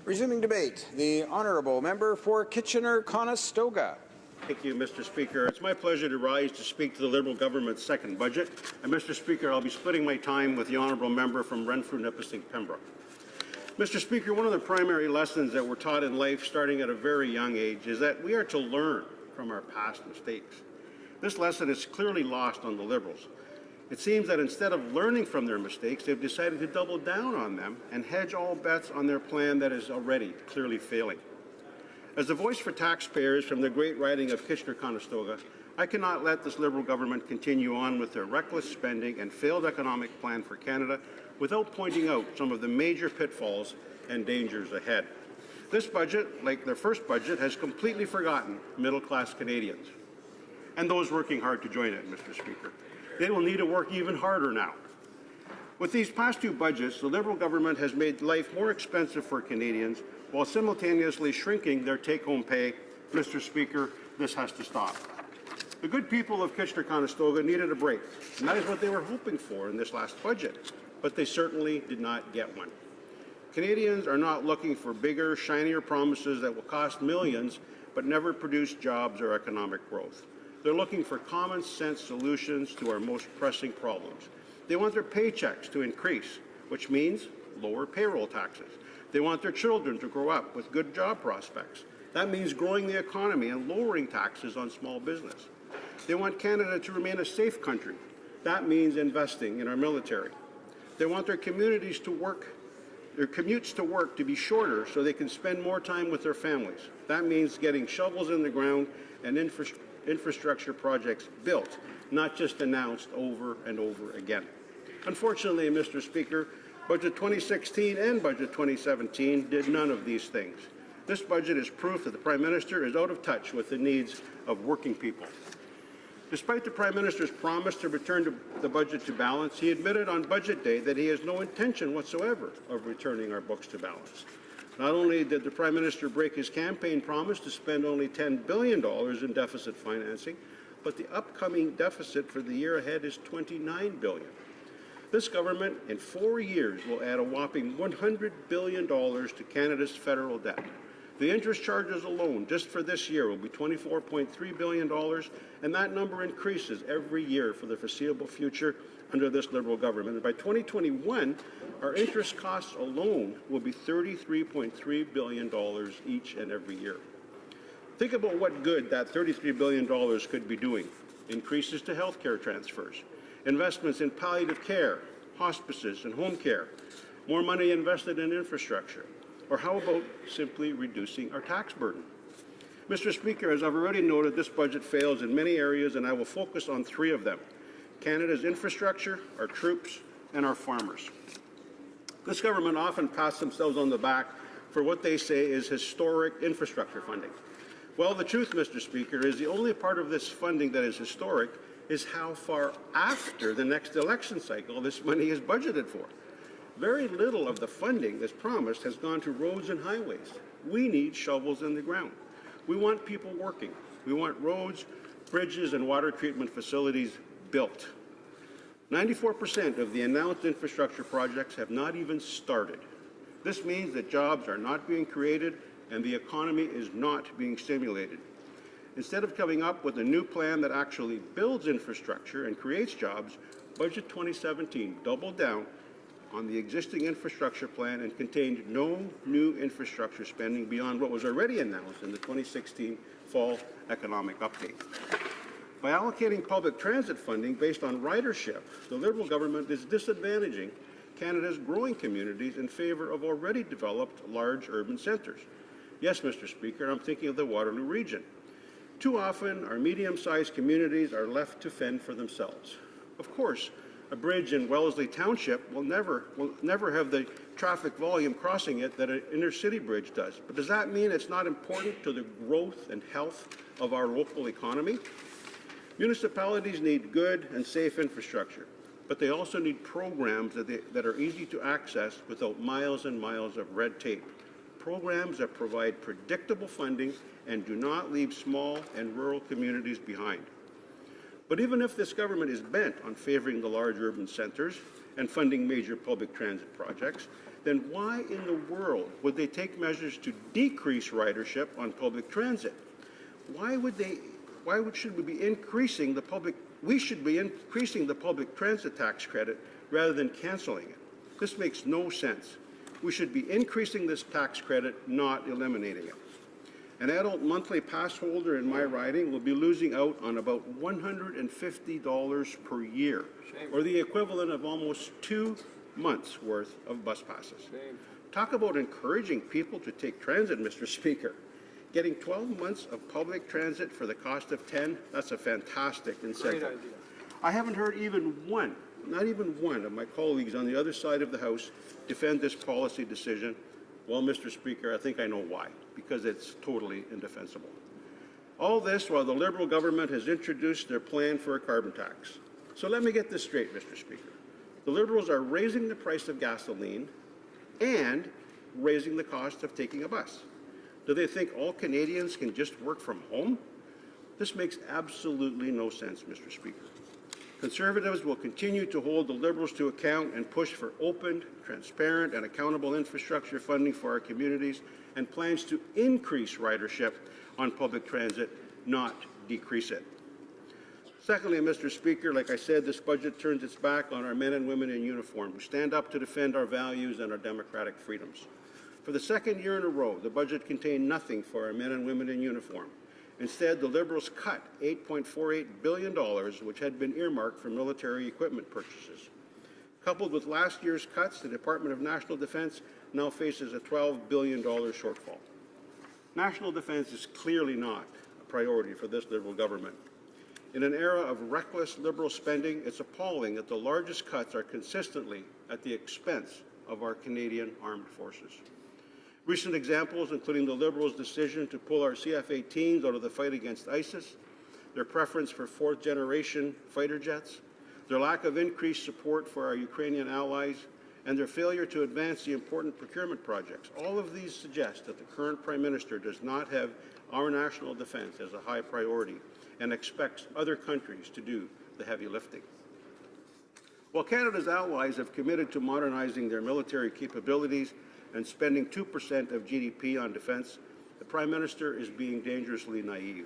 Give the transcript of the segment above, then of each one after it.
Resuming debate, the honourable member for Kitchener-Conestoga. Thank you, Mr. Speaker. It's my pleasure to rise to speak to the Liberal government's second budget. And Mr. Speaker, I'll be splitting my time with the honourable member from Renfrew-Nipissing Pembroke. Mr. Speaker, one of the primary lessons that we're taught in life starting at a very young age is that we are to learn from our past mistakes. This lesson is clearly lost on the Liberals. It seems that instead of learning from their mistakes, they've decided to double down on them and hedge all bets on their plan that is already clearly failing. As the voice for taxpayers from the great riding of Kitchener-Conestoga, I cannot let this Liberal government continue on with their reckless spending and failed economic plan for Canada without pointing out some of the major pitfalls and dangers ahead. This budget, like their first budget, has completely forgotten middle-class Canadians and those working hard to join it, Mr. Speaker. They will need to work even harder now. With these past two budgets, the Liberal government has made life more expensive for Canadians while simultaneously shrinking their take-home pay. Mr. Speaker, this has to stop. The good people of Kitchener-Conestoga needed a break, and that is what they were hoping for in this last budget, but they certainly did not get one. Canadians are not looking for bigger, shinier promises that will cost millions but never produce jobs or economic growth. They're looking for common-sense solutions to our most pressing problems. They want their paychecks to increase, which means lower payroll taxes. They want their children to grow up with good job prospects. That means growing the economy and lowering taxes on small business. They want Canada to remain a safe country. That means investing in our military. They want their communities to work, their commutes to work to be shorter so they can spend more time with their families. That means getting shovels in the ground and infrastructure projects built, not just announced over and over again. Unfortunately, Mr. Speaker, Budget 2016 and Budget 2017 did none of these things. This budget is proof that the Prime Minister is out of touch with the needs of working people. Despite the Prime Minister's promise to return the budget to balance, he admitted on Budget Day that he has no intention whatsoever of returning our books to balance. Not only did the Prime Minister break his campaign promise to spend only $10 billion in deficit financing, but the upcoming deficit for the year ahead is $29 billion. This government, in 4 years, will add a whopping $100 billion to Canada's federal debt. The interest charges alone, just for this year, will be $24.3 billion, and that number increases every year for the foreseeable future under this Liberal government. And by 2021, our interest costs alone will be $33.3 billion each and every year. Think about what good that $33 billion could be doing. Increases to health care transfers, investments in palliative care, hospices, and home care, more money invested in infrastructure. Or how about simply reducing our tax burden? Mr. Speaker, as I've already noted, this budget fails in many areas, and I will focus on 3 of them: Canada's infrastructure, our troops, and our farmers. This government often pats themselves on the back for what they say is historic infrastructure funding. Well, the truth, Mr. Speaker, is the only part of this funding that is historic is how far after the next election cycle this money is budgeted for. Very little of the funding that's promised has gone to roads and highways. We need shovels in the ground. We want people working. We want roads, bridges, and water treatment facilities built. 94% of the announced infrastructure projects have not even started. This means that jobs are not being created and the economy is not being stimulated. Instead of coming up with a new plan that actually builds infrastructure and creates jobs, Budget 2017 doubled down on the existing infrastructure plan and contained no new infrastructure spending beyond what was already announced in the 2016 Fall Economic Update. By allocating public transit funding based on ridership, the Liberal government is disadvantaging Canada's growing communities in favour of already developed large urban centres. Yes, Mr. Speaker, I'm thinking of the Waterloo region. Too often, our medium-sized communities are left to fend for themselves. Of course, a bridge in Wellesley Township will never have the traffic volume crossing it that an inner-city bridge does. But does that mean it's not important to the growth and health of our local economy? Municipalities need good and safe infrastructure, but they also need programs that are easy to access without miles and miles of red tape. Programs that provide predictable funding and do not leave small and rural communities behind. But even if this government is bent on favouring the large urban centres and funding major public transit projects, then why in the world would they take measures to decrease ridership on public transit? Should we be increasing the public transit tax credit rather than canceling it? This makes no sense. We should be increasing this tax credit, not eliminating it. An adult monthly pass holder in my riding will be losing out on about $150 per year, or the equivalent of almost 2 months' worth of bus passes. Talk about encouraging people to take transit, Mr. Speaker. Getting 12 months of public transit for the cost of 10, that's a fantastic incentive. Great idea. I haven't heard not even one of my colleagues on the other side of the House defend this policy decision. Well, Mr. Speaker, I think I know why, because it's totally indefensible. All this while the Liberal government has introduced their plan for a carbon tax. So let me get this straight, Mr. Speaker. The Liberals are raising the price of gasoline and raising the cost of taking a bus. Do they think all Canadians can just work from home? This makes absolutely no sense, Mr. Speaker. Conservatives will continue to hold the Liberals to account and push for open, transparent, and accountable infrastructure funding for our communities and plans to increase ridership on public transit, not decrease it. Secondly, Mr. Speaker, like I said, this budget turns its back on our men and women in uniform who stand up to defend our values and our democratic freedoms. For the second year in a row, the budget contained nothing for our men and women in uniform. Instead, the Liberals cut $8.48 billion, which had been earmarked for military equipment purchases. Coupled with last year's cuts, the Department of National Defence now faces a $12 billion shortfall. National defence is clearly not a priority for this Liberal government. In an era of reckless Liberal spending, it's appalling that the largest cuts are consistently at the expense of our Canadian armed forces. Recent examples, including the Liberals' decision to pull our CF-18s out of the fight against ISIS, their preference for fourth-generation fighter jets, their lack of increased support for our Ukrainian allies, and their failure to advance the important procurement projects. All of these suggest that the current Prime Minister does not have our national defence as a high priority and expects other countries to do the heavy lifting. While Canada's allies have committed to modernizing their military capabilities and spending 2% of GDP on defence, the Prime Minister is being dangerously naive.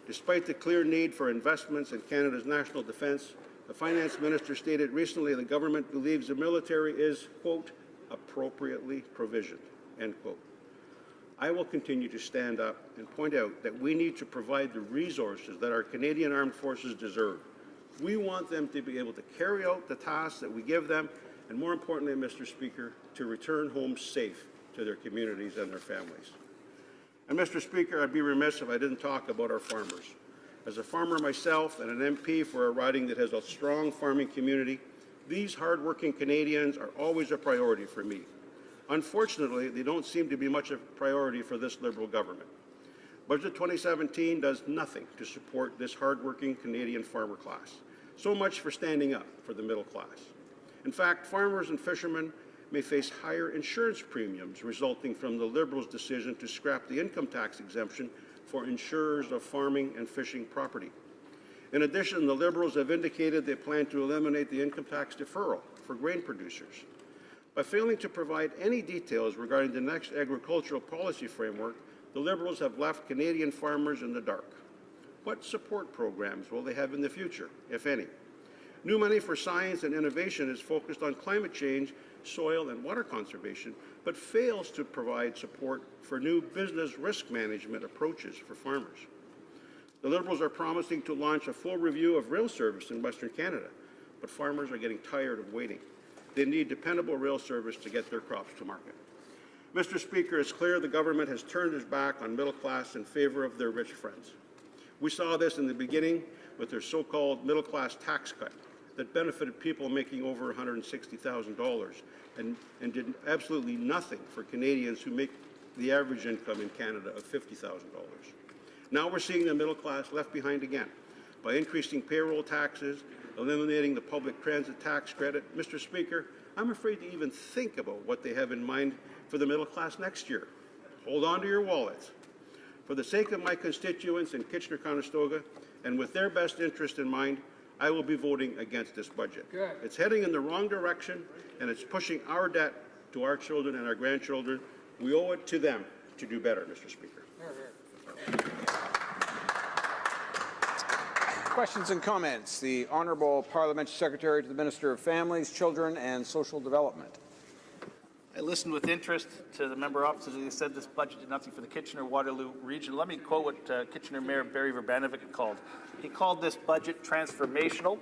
Despite the clear need for investments in Canada's national defence, the Finance Minister stated recently the government believes the military is, quote, appropriately provisioned, end quote. I will continue to stand up and point out that we need to provide the resources that our Canadian Armed Forces deserve. We want them to be able to carry out the tasks that we give them, and more importantly, Mr. Speaker, to return home safe to their communities and their families. And Mr. Speaker, I'd be remiss if I didn't talk about our farmers. As a farmer myself and an MP for a riding that has a strong farming community, these hardworking Canadians are always a priority for me. Unfortunately, they don't seem to be much of a priority for this Liberal government. Budget 2017 does nothing to support this hardworking Canadian farmer class. So much for standing up for the middle class. In fact, farmers and fishermen may face higher insurance premiums resulting from the Liberals' decision to scrap the income tax exemption for insurers of farming and fishing property. In addition, the Liberals have indicated they plan to eliminate the income tax deferral for grain producers. By failing to provide any details regarding the next agricultural policy framework, the Liberals have left Canadian farmers in the dark. What support programs will they have in the future, if any? New money for science and innovation is focused on climate change, soil and water conservation, but fails to provide support for new business risk management approaches for farmers. The Liberals are promising to launch a full review of rail service in Western Canada, but farmers are getting tired of waiting. They need dependable rail service to get their crops to market. Mr. Speaker, it's clear the government has turned its back on middle class in favour of their rich friends. We saw this in the beginning with their so-called middle class tax cut that benefited people making over $160,000 and did absolutely nothing for Canadians who make the average income in Canada of $50,000. Now we're seeing the middle class left behind again by increasing payroll taxes, eliminating the public transit tax credit. Mr. Speaker, I'm afraid to even think about what they have in mind for the middle class next year. Hold on to your wallets. For the sake of my constituents in Kitchener-Conestoga and with their best interest in mind, I will be voting against this budget. Good. It's heading in the wrong direction, and it's pushing our debt to our children and our grandchildren. We owe it to them to do better, Mr. Speaker. Questions and comments. The Honourable Parliamentary Secretary to the Minister of Families, Children and Social Development. I listened with interest to the member opposite. He said this budget did nothing for the Kitchener-Waterloo region. Let me quote what Kitchener Mayor Barry Verbanovic called. He called this budget transformational.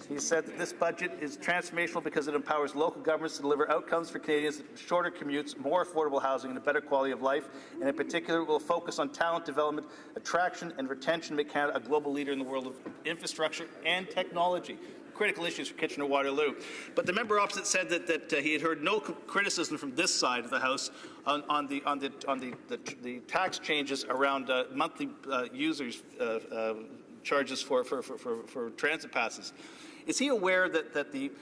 He said that this budget is transformational because it empowers local governments to deliver outcomes for Canadians, shorter commutes, more affordable housing, and a better quality of life. And in particular, it will focus on talent development, attraction, and retention to make Canada a global leader in the world of infrastructure and technology. Critical issues for Kitchener-Waterloo. But the member opposite said that he had heard no criticism from this side of the House on the tax changes around monthly users charges for transit passes. Is he aware that the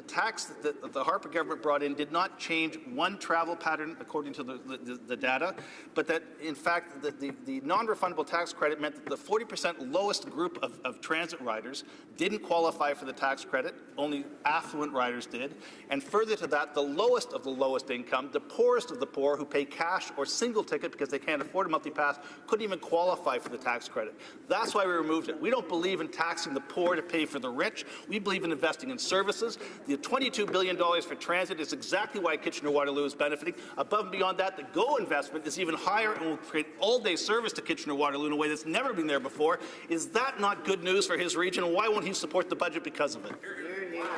tax that the Harper government brought in did not change one travel pattern according to the data, but that in fact the non-refundable tax credit meant that the 40% lowest group of transit riders didn't qualify for the tax credit, only affluent riders did, and further to that, the lowest of the lowest income, the poorest of the poor who pay cash or single ticket because they can't afford a monthly pass, couldn't even qualify for the tax credit. That's why we removed it. We don't believe in taxing the poor to pay for the rich. We believe in investing in services. The $22 billion for transit is exactly why Kitchener-Waterloo is benefiting. Above and beyond that, the GO investment is even higher and will create all-day service to Kitchener-Waterloo in a way that's never been there before. Is that not good news for his region? And why won't he support the budget because of it?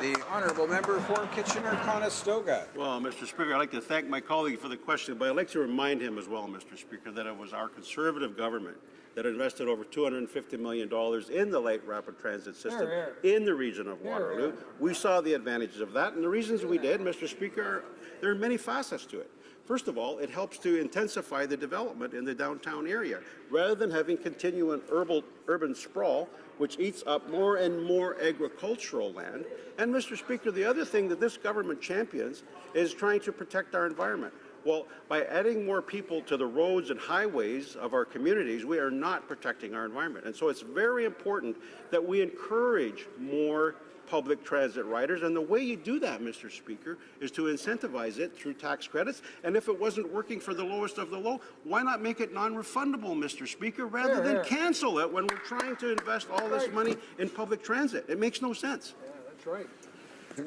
The Honourable Member for Kitchener-Conestoga. Well, Mr. Speaker, I'd like to thank my colleague for the question, but I'd like to remind him as well, Mr. Speaker, that it was our Conservative government that invested over $250 million in the light rapid transit system in the region of Waterloo. We saw the advantages of that, and the reasons we did, Mr. Speaker, there are many facets to it. First of all, it helps to intensify the development in the downtown area. Rather than having continuing urban sprawl, which eats up more and more agricultural land. And, Mr. Speaker, the other thing that this government champions is trying to protect our environment. Well, by adding more people to the roads and highways of our communities, we are not protecting our environment. And so it's very important that we encourage more public transit riders. And the way you do that, Mr. Speaker, is to incentivize it through tax credits. And if it wasn't working for the lowest of the low, why not make it non-refundable, Mr. Speaker, rather than cancel it when we're trying to invest all this money in public transit? It makes no sense. Yeah, that's right.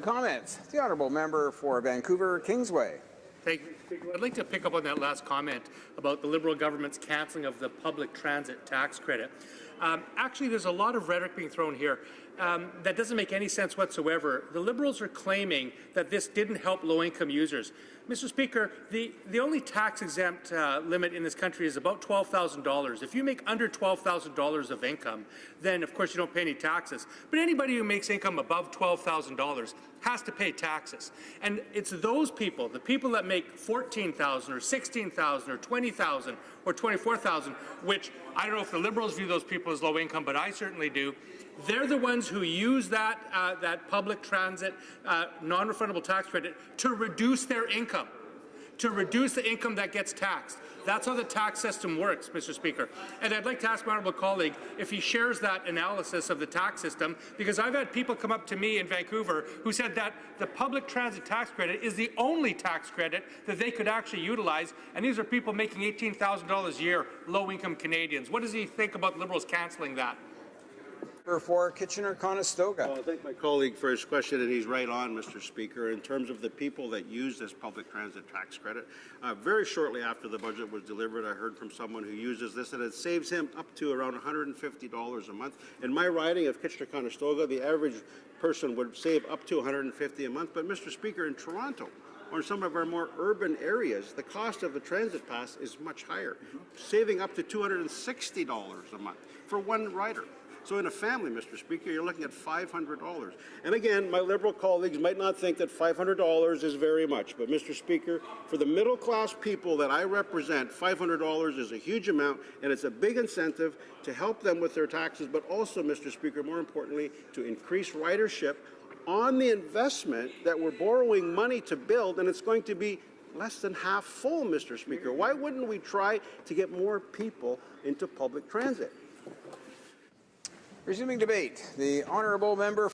Comments. The Honourable Member for Vancouver Kingsway. Thank you, Speaker. I'd like to pick up on that last comment about the Liberal government's cancelling of the public transit tax credit. Actually, there's a lot of rhetoric being thrown here that doesn't make any sense whatsoever. The Liberals are claiming that this didn't help low-income users. Mr. Speaker, the only tax-exempt limit in this country is about $12,000. If you make under $12,000 of income, then of course you don't pay any taxes. But anybody who makes income above $12,000 has to pay taxes. And it's those people, the people that make $14,000 or $16,000 or $20,000 or $24,000, which I don't know if the Liberals view those people as low income, but I certainly do. They're the ones who use that public transit non-refundable tax credit to reduce their income, to reduce the income that gets taxed. That's how the tax system works, Mr. Speaker. And I'd like to ask my honourable colleague if he shares that analysis of the tax system, because I've had people come up to me in Vancouver who said that the public transit tax credit is the only tax credit that they could actually utilize, and these are people making $18,000 a year, low-income Canadians. What does he think about Liberals cancelling that? For Kitchener-Conestoga. Well, I thank my colleague for his question, and he's right on, Mr. Speaker, in terms of the people that use this public transit tax credit. Very shortly after the budget was delivered, I heard from someone who uses this, and it saves him up to around $150 a month. In my riding of Kitchener-Conestoga, the average person would save up to $150 a month. But, Mr. Speaker, in Toronto, or in some of our more urban areas, the cost of a transit pass is much higher, saving up to $260 a month for one rider. So in a family, Mr. Speaker, you're looking at $500. And again, my Liberal colleagues might not think that $500 is very much, but Mr. Speaker, for the middle-class people that I represent, $500 is a huge amount, and it's a big incentive to help them with their taxes, but also, Mr. Speaker, more importantly, to increase ridership on the investment that we're borrowing money to build, and it's going to be less than half full, Mr. Speaker. Why wouldn't we try to get more people into public transit? Resuming debate, the Honourable Member